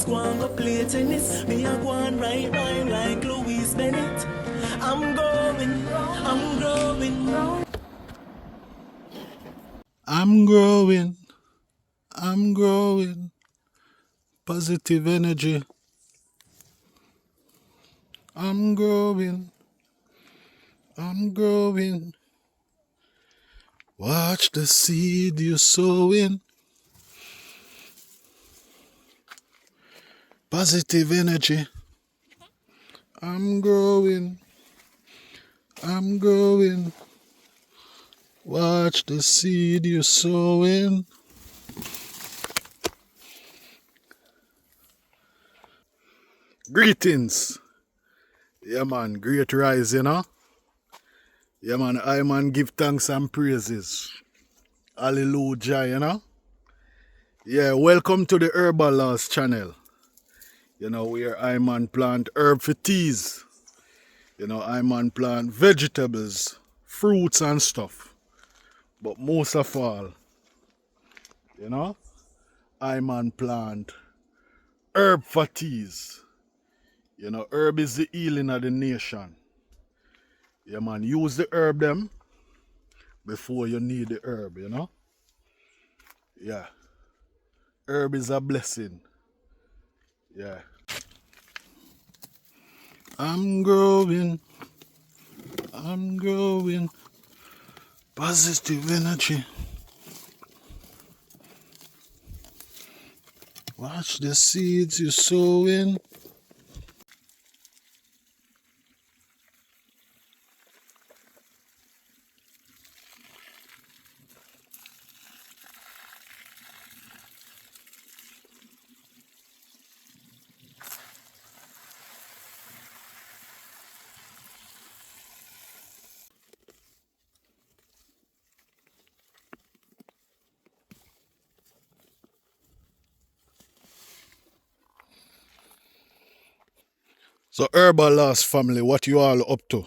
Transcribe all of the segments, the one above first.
go and go play tennis. Me a go and write rhyme like Louise Bennett. I'm growing, I'm growing. I'm growing, I'm growing. Positive energy. I'm growing, I'm growing. Watch the seed you're sowing. Positive energy. I'm growing, I'm growing. Watch the seed you're sowing. Greetings. Yeah, man, great rise, you know. Yeah, man, I, man, give thanks and praises. Hallelujah, you know. Yeah, welcome to the Herbal Laws channel. You know, where I, man, plant herb for teas. You know, I, man, plant vegetables, fruits and stuff. But most of all, you know, I, man, plant herb for teas. You know, herb is the healing of the nation. Yeah, man, use the herb them before you need the herb, you know. Yeah, herb is a blessing. Yeah. I'm growing, I'm growing. Positive energy. Watch the seeds you're sowing. So Herbal Loss family, what you all up to?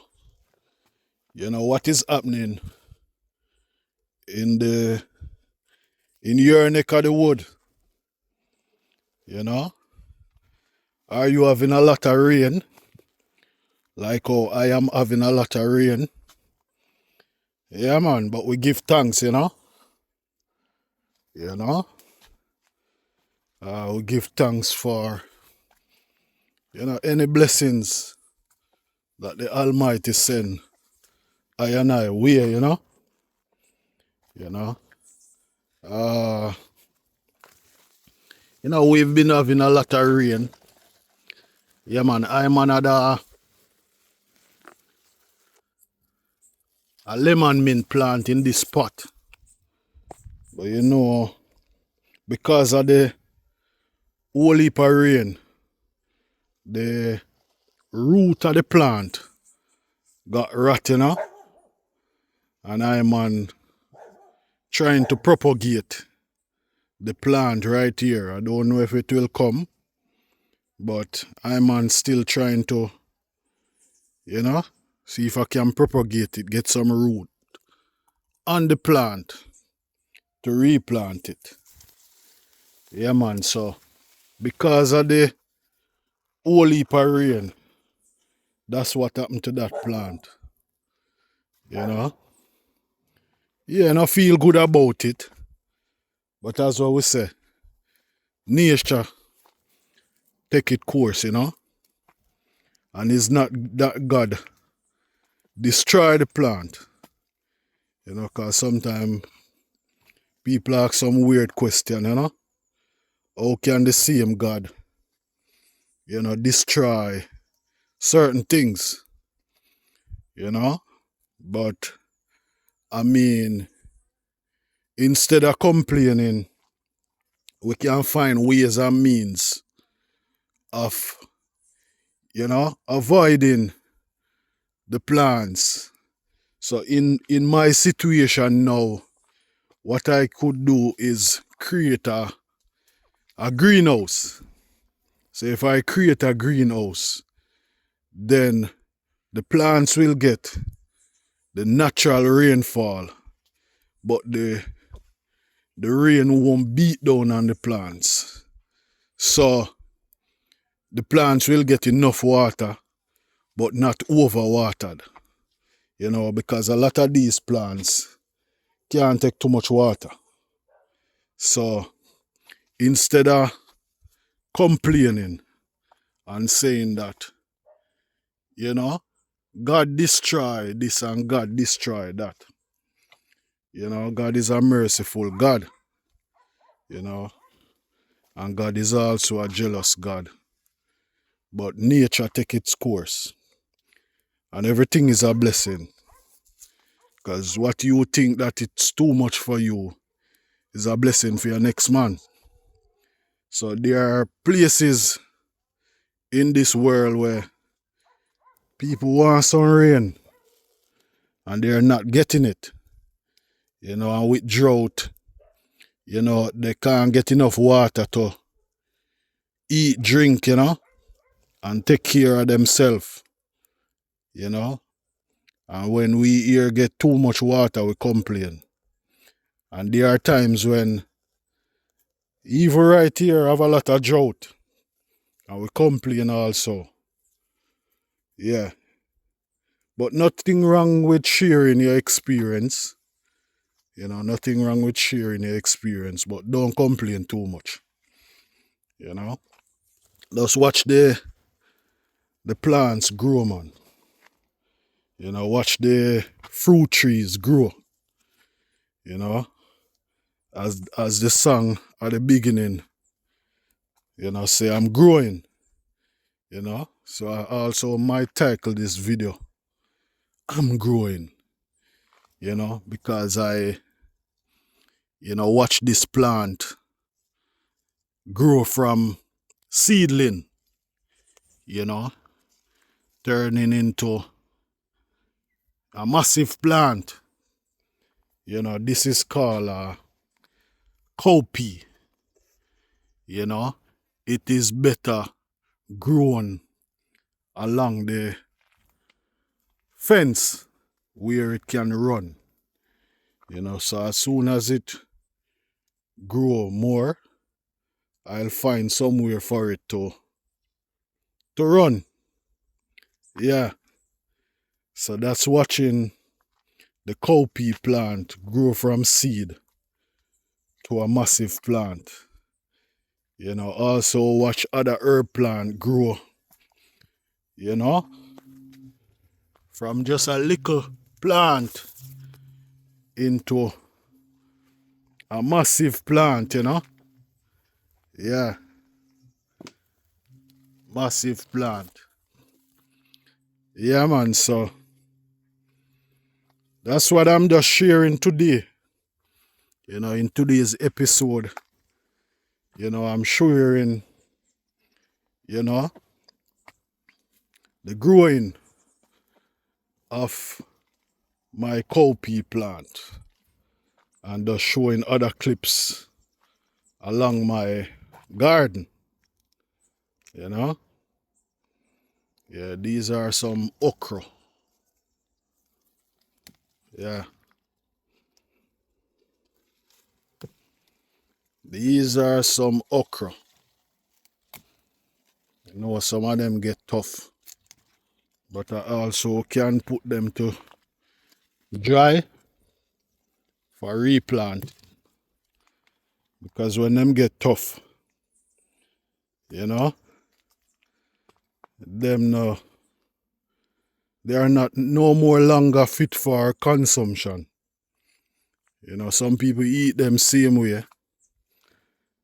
You know, what is happening in your neck of the wood? You know? Are you having a lot of rain? Like how I am having a lot of rain. Yeah man, but we give thanks, you know? You know? We give thanks for, you know, any blessings that the Almighty send I and I way, you know? You know? You know, we've been having a lot of rain. Yeah man, I'm another a lemon mint plant in this pot. But you know, because of the whole heap of rain, the root of the plant got rot, you know? And I'm trying to propagate the plant right here. I don't know if it will come, but I'm still trying to, you know, see if I can propagate it, get some root on the plant to replant it. Yeah man, so because of the whole heap of rain, that's what happened to that plant. You know? Yeah, and I feel good about it. But as what we say, nature take it course, you know? And it's not that God destroy the plant. You know, because sometimes people ask some weird question, you know? How can the same God, you know, destroy certain things? You know? But, I mean, instead of complaining, we can find ways and means of, you know, avoiding the plants. So in my situation now, what I could do is create a greenhouse. So if I create a greenhouse, then the plants will get the natural rainfall, but the rain won't beat down on the plants. So the plants will get enough water, but not overwatered. Because a lot of these plants can't take too much water. So instead of complaining and saying that, God destroy this and God destroy that. God is a merciful God. And God is also a jealous God. But nature take its course. And everything is a blessing. Because what you think that it's too much for you is a blessing for your next man. So there are places in this world where people want some rain and they're not getting it. And with drought, they can't get enough water to eat, drink, and take care of themselves. And when we here get too much water, we complain. And there are times when, even right here, have a lot of drought. And we complain also. Yeah. But nothing wrong with sharing your experience. Nothing wrong with sharing your experience. But don't complain too much. Just watch the plants grow, man. Watch the fruit trees grow. As the song at the beginning, say I'm growing. So I also might title this video, I'm growing. Because I, watch this plant grow from seedling, turning into a massive plant. This is called a cowpea. It is better grown along the fence where it can run. So as soon as it grow more, I'll find somewhere for it to run. Yeah. So that's watching the cowpea plant grow from seed to a massive plant. Also watch other herb plant grow. From just a little plant into a massive plant, Yeah. Massive plant. Yeah, man, so that's what I'm just sharing today. In today's episode, I'm sharing, the growing of my cowpea plant and just showing other clips along my garden. Yeah, these are some okra. Yeah. These are some okra. Some of them get tough. But I also can put them to dry for replant. Because when them get tough, them they are not no more longer fit for consumption. Some people eat them same way.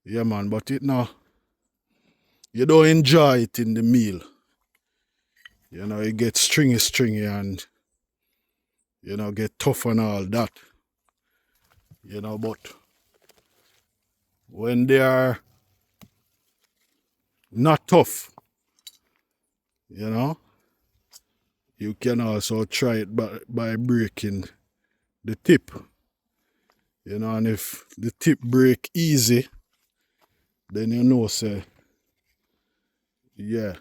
Yeah, man, but you don't enjoy it in the meal. It gets stringy and, get tough and all that. But when they are not tough, you can also try it by breaking the tip. And if the tip break easy, then say, yeah,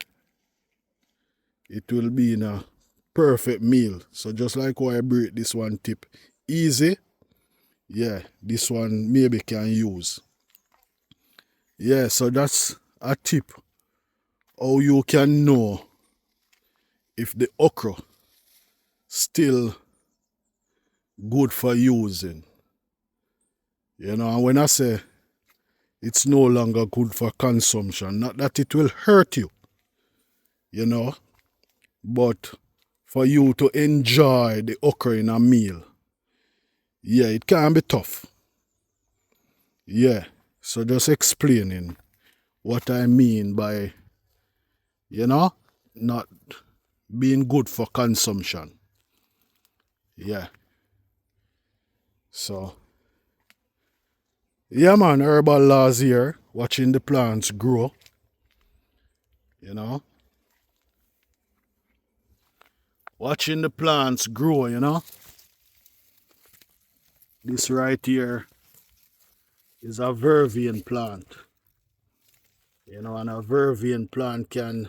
it will be in a perfect meal. So just like how I break this one tip easy, yeah, this one maybe can use. Yeah, so that's a tip how you can know if the okra still good for using. You know, and when I say it's no longer good for consumption, not that it will hurt you, you know, but for you to enjoy the okra in a meal, yeah, it can be tough. Yeah, so just explaining what I mean by, you know, not being good for consumption. Yeah. So, yeah, man, herbal laws here, watching the plants grow, you know, watching the plants grow, you know. This right here is a vervain plant, you know, and a vervain plant can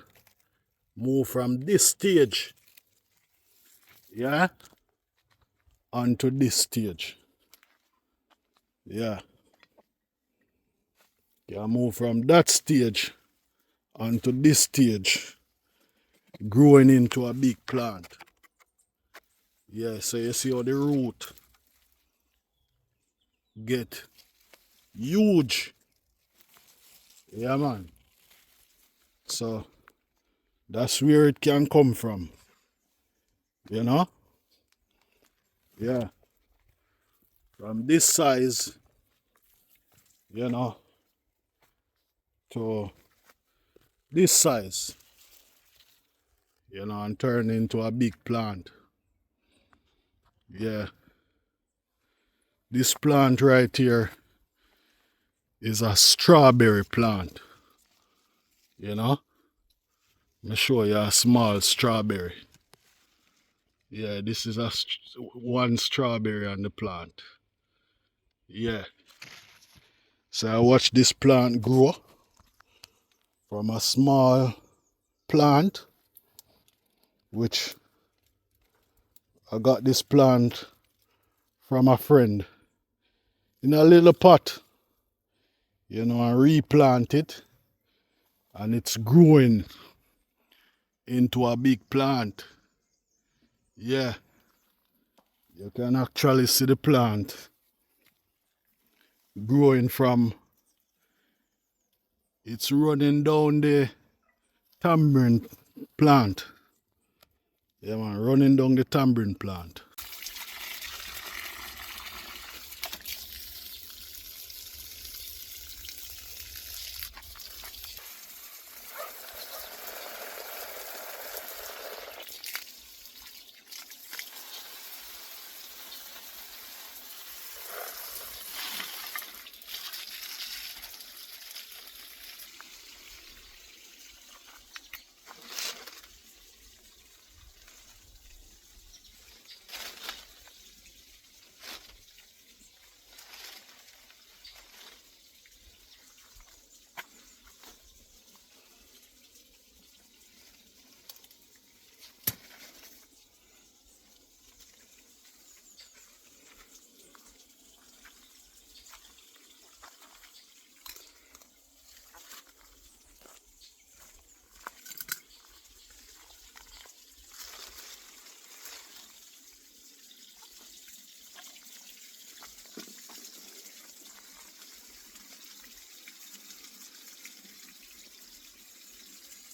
move from this stage, yeah, onto this stage. Yeah, can move from that stage onto this stage, growing into a big plant. Yeah, so you see how the root get huge. Yeah, man. So that's where it can come from. You know? Yeah. From this size, you know, to this size, you know, and turn into a big plant. Yeah. This plant right here is a strawberry plant. You know? Let me show you a small strawberry. Yeah, this is one strawberry on the plant. Yeah. So I watch this plant grow from a small plant, which I got this plant from a friend in a little pot, you know, and replant it, and it's growing into a big plant. Yeah, you can actually see the plant growing from, it's running down the tamarind plant. Yeah, man, running down the tamarind plant.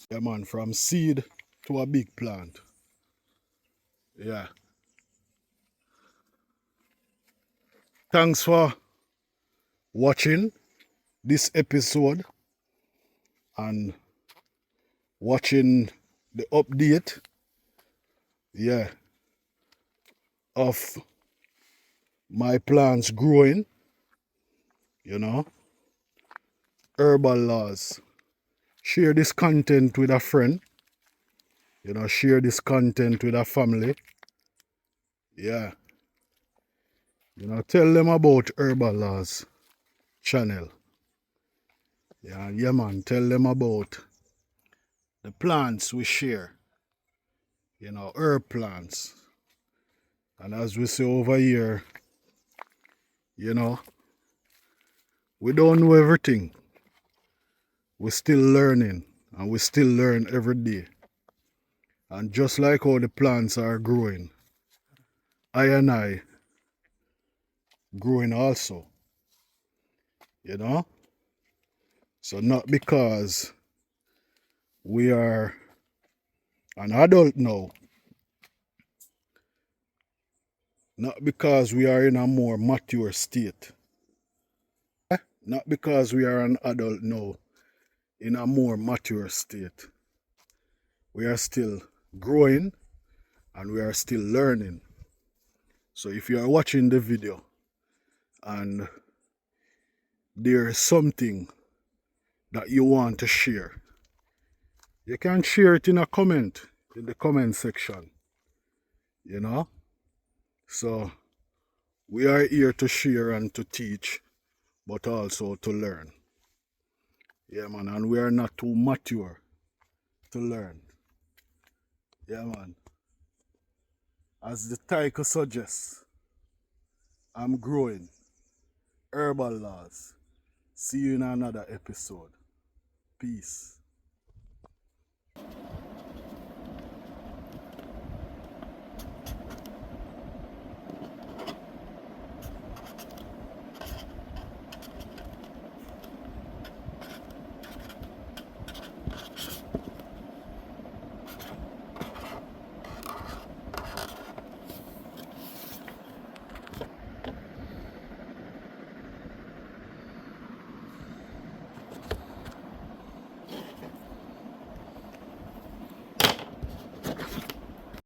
Yeah, man, from seed to a big plant. Yeah. Thanks for watching this episode and watching the update, yeah, of my plants growing, you know, herbal laws. Share this content with a friend, you know, share this content with a family. Yeah. You know, tell them about herbal laws channel. Yeah, yeah, man, tell them about the plants we share, you know, herb plants. And as we say over here, you know, we don't know everything. We're still learning. and we still learn every day. And just like how the plants are growing, I and I growing also, you know? So not because we are an adult now, not because we are in a more mature state, not because we are an adult now in a more mature state. We are still growing and we are still learning. So if you are watching the video and there is something that you want to share, you can share it in a comment in the comment section, you know? So we are here to share and to teach, but also to learn. Yeah, man, and we are not too mature to learn. Yeah, man. As the title suggests, I'm growing. Herbal laws. See you in another episode. Peace.